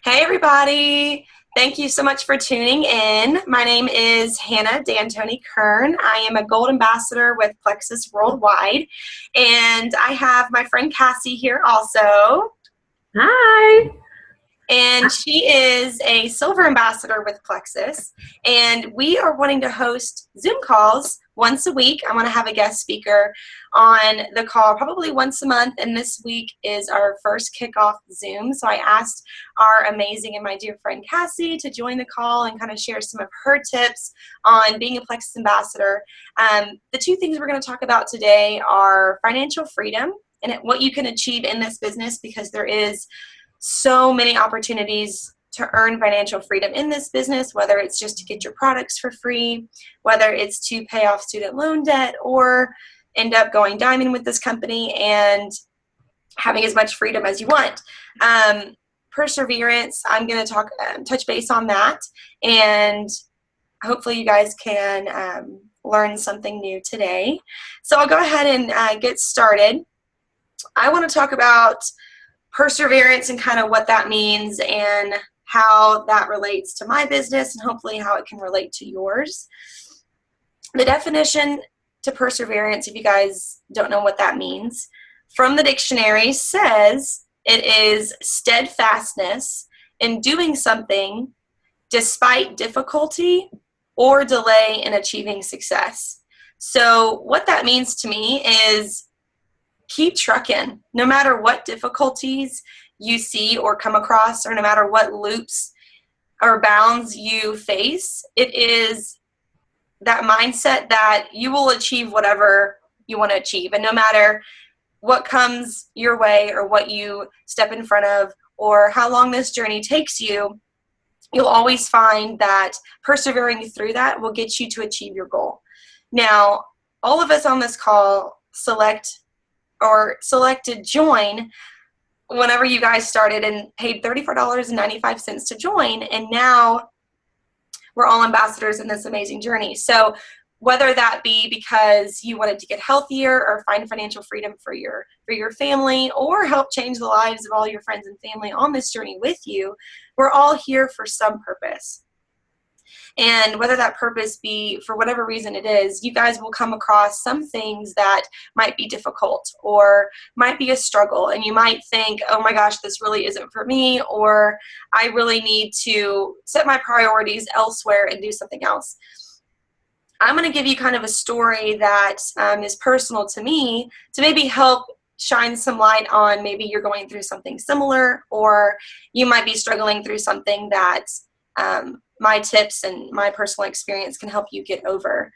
Hey everybody! Thank you so much for tuning in. My name is Hannah D'Antoni Kern. I am a Gold Ambassador with Plexus Worldwide, and I have my friend Cassie here also. Hi. And she is a Silver Ambassador with Plexus, and we are wanting to host Zoom calls once a week. I want to have a guest speaker on the call probably once a month, and this week is our first kickoff Zoom. So I asked our amazing and my dear friend Cassie to join the call and kind of share some of her tips on being a Plexus Ambassador. The two things we're going to talk about today are financial freedom and what you can achieve in this business, because there is so many opportunities to earn financial freedom in this business, whether it's just to get your products for free, whether it's to pay off student loan debt, or end up going diamond with this company and having as much freedom as you want. Perseverance, I'm going to touch base on that, and hopefully you guys can learn something new today. So I'll go ahead and get started. I want to talk about perseverance and kind of what that means and how that relates to my business and hopefully how it can relate to yours. The definition to perseverance, if you guys don't know what that means, from the dictionary says it is steadfastness in doing something despite difficulty or delay in achieving success. So what that means to me is keep trucking, no matter what difficulties you see or come across, or no matter what loops or bounds you face. It is that mindset that you will achieve whatever you want to achieve. And no matter what comes your way or what you step in front of or how long this journey takes you, you'll always find that persevering through that will get you to achieve your goal. Now, all of us on this call selected join whenever you guys started and paid $34.95 to join, and now we're all ambassadors in this amazing journey. So whether that be because you wanted to get healthier or find financial freedom for your family, or help change the lives of all your friends and family on this journey with you, we're all here for some purpose. And whether that purpose be for whatever reason it is, you guys will come across some things that might be difficult or might be a struggle. And you might think, oh my gosh, this really isn't for me, or I really need to set my priorities elsewhere and do something else. I'm going to give you kind of a story that is personal to me to maybe help shine some light on maybe you're going through something similar, or you might be struggling through something that my tips and my personal experience can help you get over.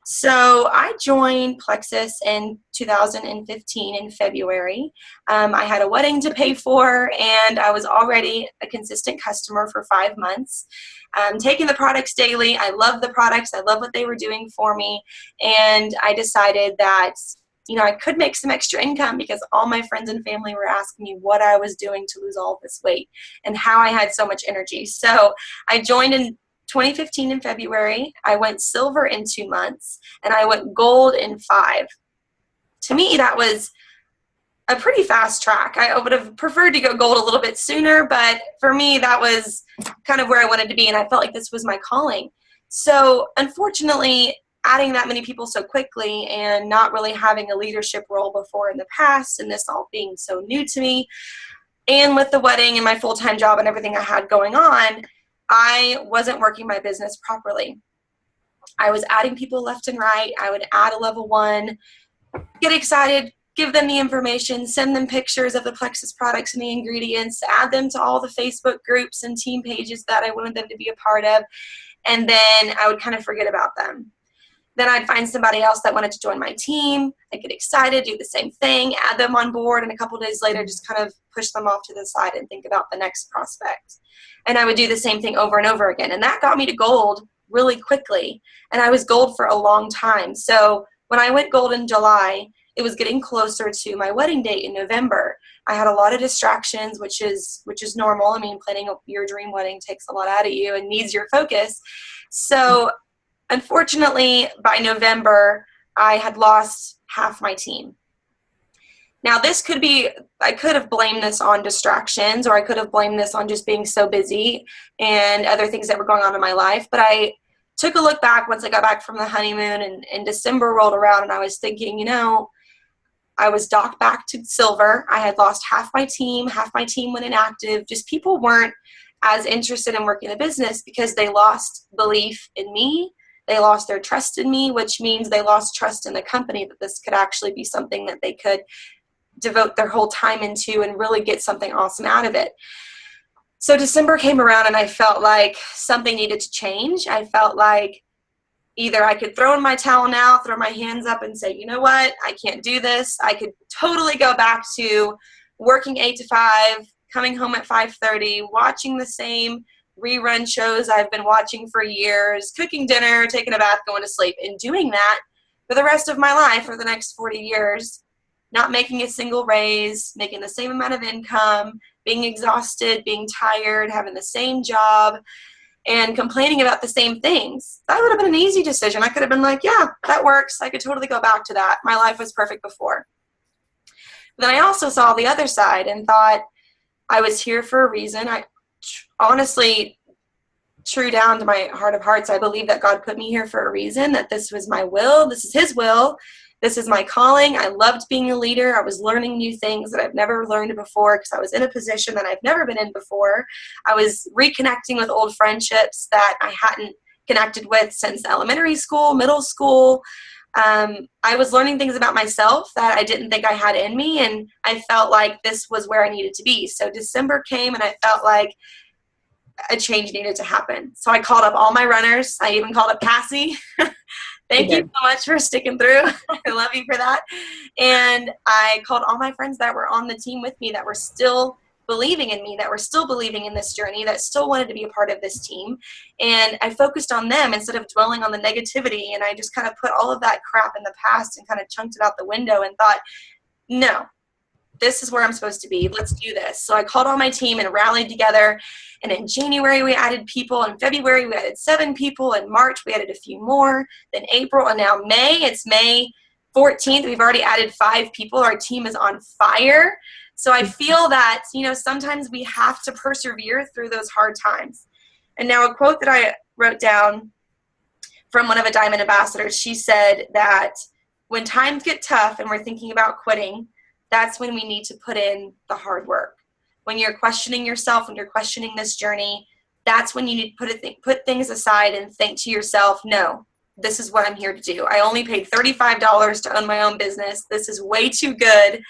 So I joined Plexus in 2015 in February. I had a wedding to pay for, and I was already a consistent customer for 5 months. Taking the products daily. I love the products. I love what they were doing for me. And I decided that I could make some extra income, because all my friends and family were asking me what I was doing to lose all of this weight and how I had so much energy. So I joined in 2015 in February. I went silver in 2 months, and I went gold in 5. To me, that was a pretty fast track. I would have preferred to go gold a little bit sooner, but for me, that was kind of where I wanted to be, and I felt like this was my calling. So unfortunately, adding that many people so quickly and not really having a leadership role before in the past, and this all being so new to me, and with the wedding and my full-time job and everything I had going on, I wasn't working my business properly. I was adding people left and right. I would add a level 1, get excited, give them the information, send them pictures of the Plexus products and the ingredients, add them to all the Facebook groups and team pages that I wanted them to be a part of, and then I would kind of forget about them. Then I'd find somebody else that wanted to join my team. I'd get excited, do the same thing, add them on board, and a couple days later just kind of push them off to the side and think about the next prospect. And I would do the same thing over and over again. And that got me to gold really quickly. And I was gold for a long time. So when I went gold in July, it was getting closer to my wedding date in November. I had a lot of distractions, which is normal. I mean, planning your dream wedding takes a lot out of you and needs your focus. So unfortunately, by November, I had lost half my team. Now this could be, I could have blamed this on distractions, or I could have blamed this on just being so busy and other things that were going on in my life. But I took a look back once I got back from the honeymoon, and December rolled around, and I was thinking, you know, I was docked back to silver. I had lost half my team went inactive. Just people weren't as interested in working the business because they lost belief in me. They lost their trust in me, which means they lost trust in the company that this could actually be something that they could devote their whole time into and really get something awesome out of it. So December came around and I felt like something needed to change. I felt like either I could throw in my towel now, throw my hands up and say, you know what, I can't do this. I could totally go back to working 8 to 5, coming home at 5:30, watching the same rerun shows I've been watching for years, cooking dinner, taking a bath, going to sleep, and doing that for the rest of my life for the next 40 years, not making a single raise, making the same amount of income, being exhausted, being tired, having the same job, and complaining about the same things. That would have been an easy decision. I could have been like, yeah, that works. I could totally go back to that. My life was perfect before. But then I also saw the other side and thought I was here for a reason. I honestly, true down to my heart of hearts, I believe that God put me here for a reason, that this was my will. This is his will. This is my calling. I loved being a leader. I was learning new things that I've never learned before because I was in a position that I've never been in before. I was reconnecting with old friendships that I hadn't connected with since elementary school, middle school. I was learning things about myself that I didn't think I had in me, and I felt like this was where I needed to be. So December came, and I felt like a change needed to happen. So I called up all my runners. I even called up Cassie. Thank you so much for sticking through. I love you for that. And I called all my friends that were on the team with me that were still believing in me, that were still believing in this journey, that still wanted to be a part of this team. And I focused on them instead of dwelling on the negativity. And I just kind of put all of that crap in the past and kind of chunked it out the window and thought, no, this is where I'm supposed to be. Let's do this. So I called all my team and rallied together. And in January, we added people. In February, we added 7 people. In March, we added a few more. Then April, and now May. It's May 14th. We've already added 5 people. Our team is on fire. So I feel that, you know, sometimes we have to persevere through those hard times. And now a quote that I wrote down from one of a Diamond ambassadors, she said that when times get tough and we're thinking about quitting, that's when we need to put in the hard work. When you're questioning yourself, when you're questioning this journey, that's when you need to put things aside and think to yourself, no, this is what I'm here to do. I only paid $35 to own my own business. This is way too good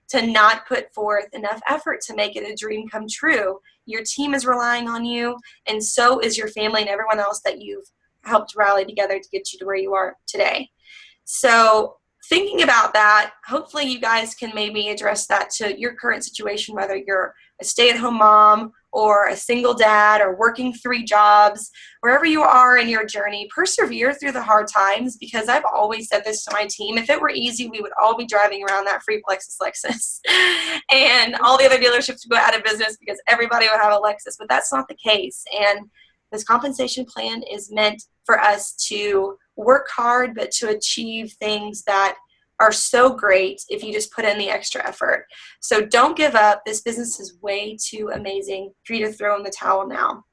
to not put forth enough effort to make it a dream come true. Your team is relying on you, and so is your family and everyone else that you've helped rally together to get you to where you are today. So thinking about that, hopefully you guys can maybe address that to your current situation, whether you're a stay-at-home mom or a single dad or working 3 jobs, wherever you are in your journey, persevere through the hard times, because I've always said this to my team. If it were easy, we would all be driving around that free Plexus Lexus and all the other dealerships would go out of business because everybody would have a Lexus, but that's not the case. And this compensation plan is meant for us to work hard, but to achieve things that are so great if you just put in the extra effort. So don't give up. This business is way too amazing for you to throw in the towel now.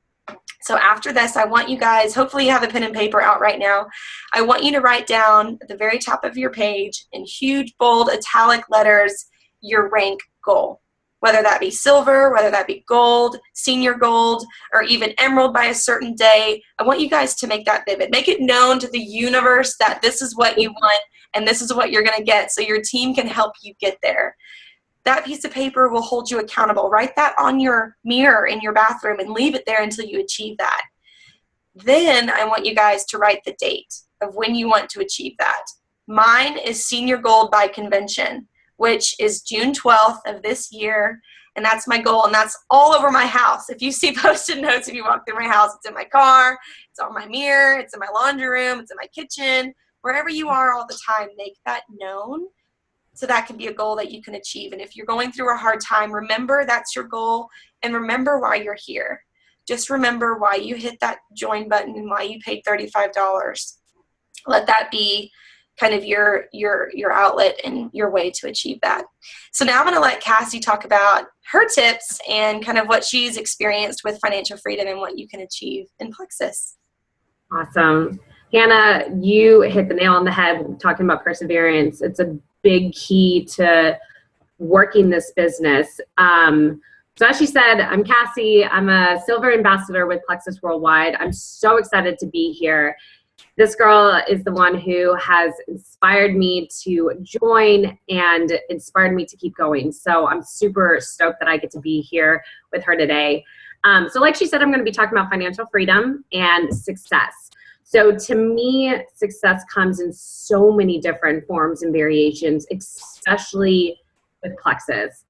So after this, I want you guys, hopefully you have a pen and paper out right now. I want you to write down at the very top of your page in huge, bold, italic letters, your rank goal. Whether that be silver, whether that be gold, senior gold, or even emerald by a certain day. I want you guys to make that vivid. Make it known to the universe that this is what you want and this is what you're going to get, so your team can help you get there. That piece of paper will hold you accountable. Write that on your mirror in your bathroom and leave it there until you achieve that. Then I want you guys to write the date of when you want to achieve that. Mine is senior gold by convention, which is June 12th of this year, and that's my goal, and that's all over my house. If you see Post-it notes, if you walk through my house, it's in my car, it's on my mirror, it's in my laundry room, it's in my kitchen, wherever you are all the time, make that known so that can be a goal that you can achieve. And if you're going through a hard time, remember that's your goal, and remember why you're here. Just remember why you hit that join button and why you paid $35. Let that be kind of your outlet and your way to achieve that. So now I'm going to let Cassie talk about her tips and kind of what she's experienced with financial freedom and what you can achieve in Plexus. Awesome. Hannah, you hit the nail on the head talking about perseverance. It's a big key to working this business. So as she said, I'm Cassie. I'm a silver ambassador with Plexus Worldwide. I'm so excited to be here. This girl is the one who has inspired me to join and inspired me to keep going. So I'm super stoked that I get to be here with her today. So like she said, I'm going to be talking about financial freedom and success. So to me, success comes in so many different forms and variations, especially with Plexus.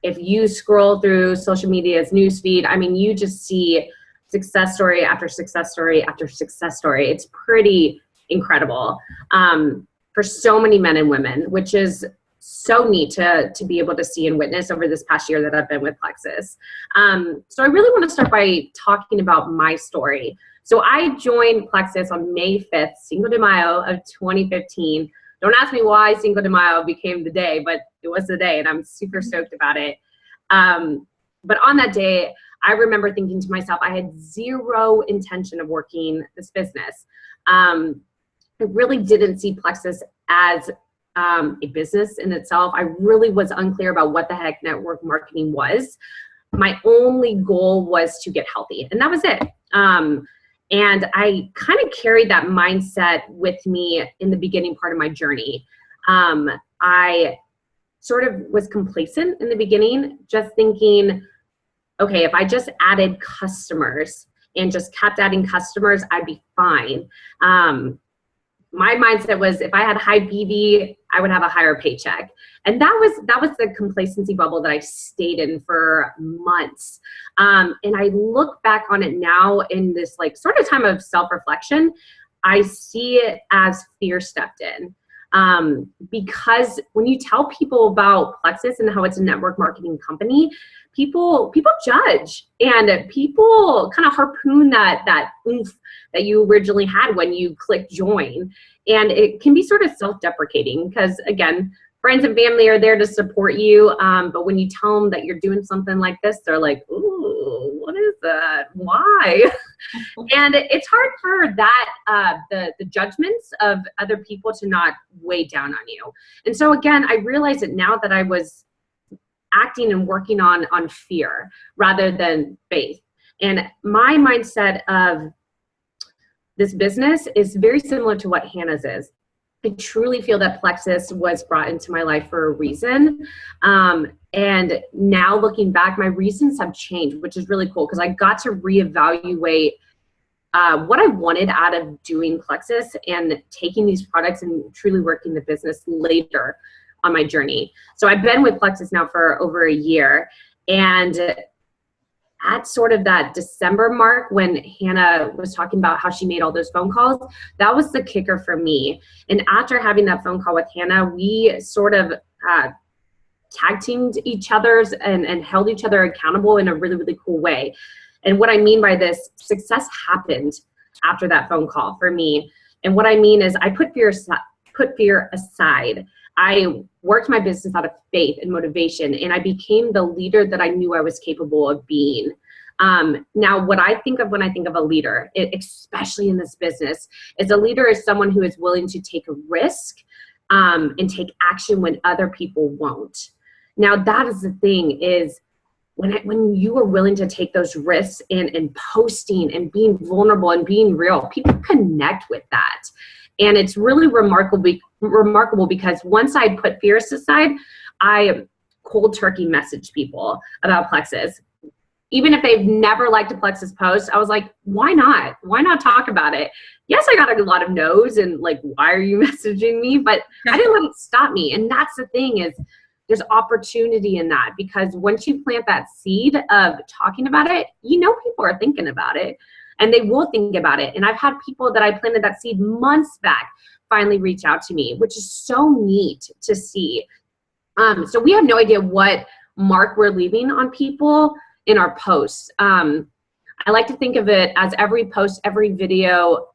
If you scroll through social media's newsfeed, I mean, you just see success story after success story after success story. It's pretty incredible for so many men and women, which is so neat to be able to see and witness over this past year that I've been with Plexus. So I really want to start by talking about my story. So I joined Plexus on May 5th, Cinco de Mayo of 2015. Don't ask me why Cinco de Mayo became the day, but it was the day, and I'm super stoked about it. But on that day, I remember thinking to myself, I had zero intention of working this business. I really didn't see Plexus as a business in itself. I really was unclear about what the heck network marketing was. My only goal was to get healthy, and that was it. And I kind of carried that mindset with me in the beginning part of my journey. I sort of was complacent in the beginning, just thinking, okay, if I just added customers and just kept adding customers, I'd be fine. My mindset was if I had high BV, I would have a higher paycheck. And that was the complacency bubble that I stayed in for months. And I look back on it now in this like sort of time of self-reflection. I see it as fear stepped in. Because when you tell people about Plexus and how it's a network marketing company, people judge, and people kind of harpoon that oomph that you originally had when you click join. And it can be sort of self-deprecating because, again, friends and family are there to support you. But when you tell them that you're doing something like this, they're like, ooh, what is that? Why? And it's hard for that, the judgments of other people to not weigh down on you. And so again, I realize it now that I was acting and working on fear rather than faith. And my mindset of this business is very similar to what Hannah's is. I truly feel that Plexus was brought into my life for a reason. And now looking back, my reasons have changed, which is really cool because I got to reevaluate what I wanted out of doing Plexus and taking these products and truly working the business later on my journey. So I've been with Plexus now for over a year, and at sort of that December mark when Hannah was talking about how she made all those phone calls, that was the kicker for me. And after having that phone call with Hannah, we sort of tag teamed each other's and held each other accountable in a really, really cool way. And what I mean by this, success happened after that phone call for me. And what I mean is I put fear aside. I worked my business out of faith and motivation, and I became the leader that I knew I was capable of being. Now, what I think of when I think of a leader, especially in this business, is a leader is someone who is willing to take a risk and take action when other people won't. Now, that is the thing is when you are willing to take those risks and posting and being vulnerable and being real, people connect with that. And it's really remarkable because once I put fears aside, I cold turkey message people about Plexus. Even if they've never liked a Plexus post, I was like, why not? Why not talk about it? Yes, I got a lot of no's and like, why are you messaging me? But I didn't let it stop me. And that's the thing is there's opportunity in that because once you plant that seed of talking about it, you know people are thinking about it. And they will think about it. And I've had people that I planted that seed months back finally reach out to me, which is so neat to see. So we have no idea what mark we're leaving on people in our posts. I like to think of it as every post, every video,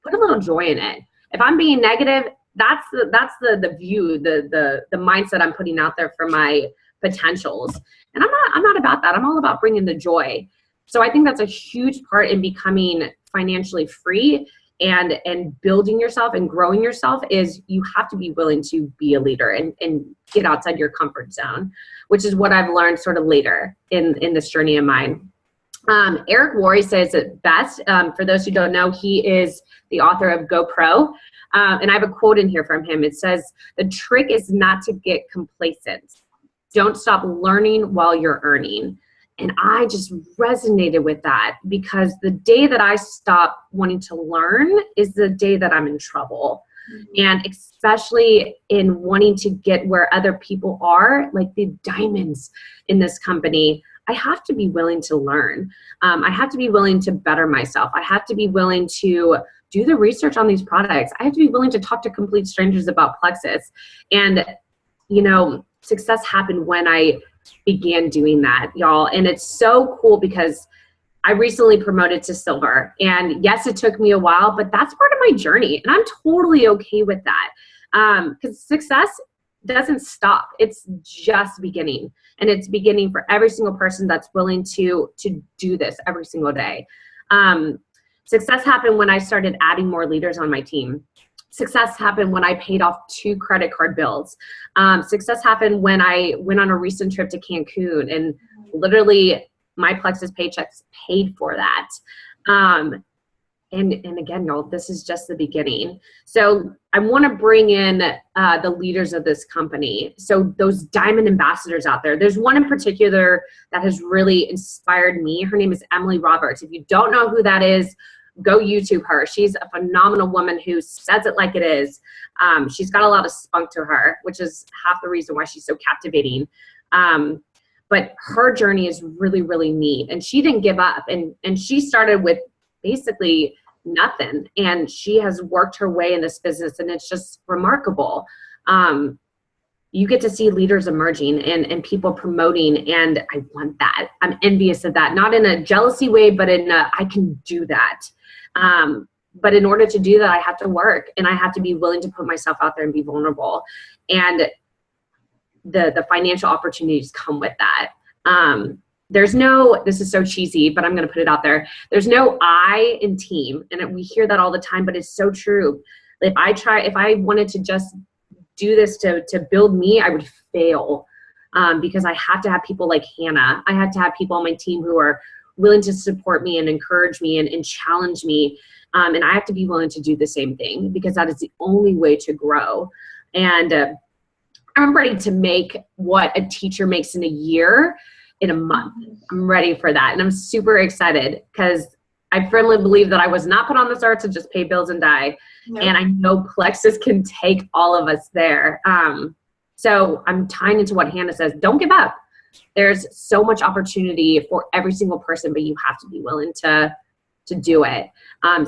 put a little joy in it. If I'm being negative, that's the view, the mindset I'm putting out there for my potentials. And I'm not about that. I'm all about bringing the joy. So I think that's a huge part in becoming financially free and building yourself and growing yourself, is you have to be willing to be a leader and get outside your comfort zone, which is what I've learned sort of later in this journey of mine. Eric Worre says it best. For those who don't know, he is the author of GoPro. And I have a quote in here from him. It says, "The trick is not to get complacent. Don't stop learning while you're earning." And I just resonated with that, because the day that I stop wanting to learn is the day that I'm in trouble. And especially in wanting to get where other people are, like the diamonds in this company, I have to be willing to learn. I have to be willing to better myself. I have to be willing to do the research on these products. I have to be willing to talk to complete strangers about Plexus. And, you know, success happened when I began doing that, y'all. And it's so cool because I recently promoted to silver. And yes, it took me a while, but that's part of my journey. And I'm totally okay with that. Because success doesn't stop. It's just beginning. And it's beginning for every single person that's willing to do this every single day. Success happened when I started adding more leaders on my team. Success happened when I paid off 2 credit card bills. Success happened when I went on a recent trip to Cancun, and literally my Plexus paychecks paid for that. And again, y'all, this is just the beginning. So I want to bring in the leaders of this company. So those diamond ambassadors out there, there's one in particular that has really inspired me. Her name is Emily Roberts. If you don't know who that is, go YouTube her. She's a phenomenal woman who says it like it is. She's got a lot of spunk to her, which is half the reason why she's so captivating. But her journey is really, really neat. And she didn't give up. And she started with basically nothing. And she has worked her way in this business, and it's just remarkable. You get to see leaders emerging and people promoting, and I want that. I'm envious of that, not in a jealousy way, but in a, I can do that. But in order to do that, I have to work, and I have to be willing to put myself out there and be vulnerable. And the financial opportunities come with that. There's no, this is so cheesy, but I'm going to put it out there. There's no I in team. And we hear that all the time, but it's so true. If I wanted to just do this to build me, I would fail, because I have to have people like Hannah. I have to have people on my team who are willing to support me and encourage me and challenge me. And I have to be willing to do the same thing, because that is the only way to grow. And I'm ready to make what a teacher makes in a year in a month. I'm ready for that. And I'm super excited, because I firmly believe that I was not put on this earth to just pay bills and die. Nope. And I know Plexus can take all of us there. So I'm tying into what Hannah says. Don't give up. There's so much opportunity for every single person, but you have to be willing to do it.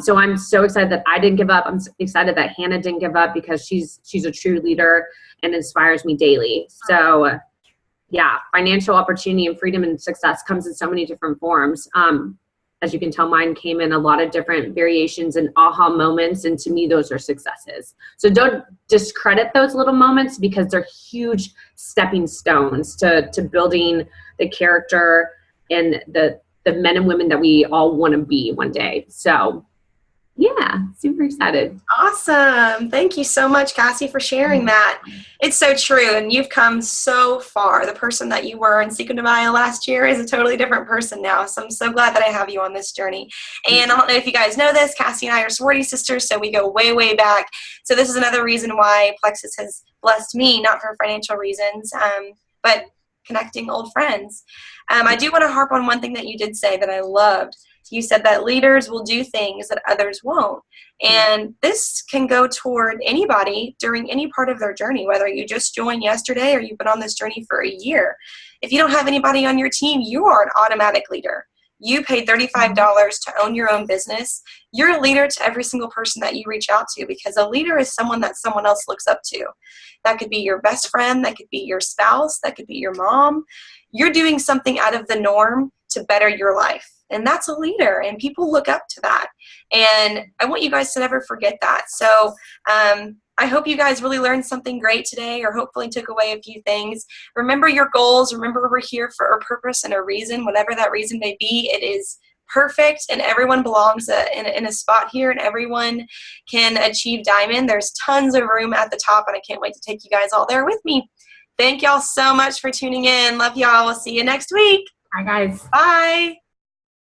So I'm so excited that I didn't give up. I'm excited that Hannah didn't give up, because she's a true leader and inspires me daily. So yeah, financial opportunity and freedom and success comes in so many different forms. As you can tell, mine came in a lot of different variations and aha moments, and to me, those are successes. So don't discredit those little moments, because they're huge stepping stones to building the character and the men and women that we all want to be one day. So yeah, super excited. Awesome. Thank you so much, Cassie, for sharing that. It's so true. And you've come so far. The person that you were in Cinco de Mayo last year is a totally different person now. So I'm so glad that I have you on this journey. And I don't know if you guys know this, Cassie and I are sorority sisters, so we go way, way back. So this is another reason why Plexus has blessed me, not for financial reasons, but connecting old friends. I do want to harp on one thing that you did say that I loved. You said that leaders will do things that others won't. And this can go toward anybody during any part of their journey, whether you just joined yesterday or you've been on this journey for a year. If you don't have anybody on your team, you are an automatic leader. You paid $35 to own your own business. You're a leader to every single person that you reach out to, because a leader is someone that someone else looks up to. That could be your best friend. That could be your spouse. That could be your mom. You're doing something out of the norm to better your life. And that's a leader, and people look up to that. And I want you guys to never forget that. So I hope you guys really learned something great today, or hopefully took away a few things. Remember your goals. Remember we're here for a purpose and a reason, whatever that reason may be. It is perfect, and everyone belongs in a spot here, and everyone can achieve diamond. There's tons of room at the top, and I can't wait to take you guys all there with me. Thank y'all so much for tuning in. Love y'all. We'll see you next week. Bye, guys. Bye.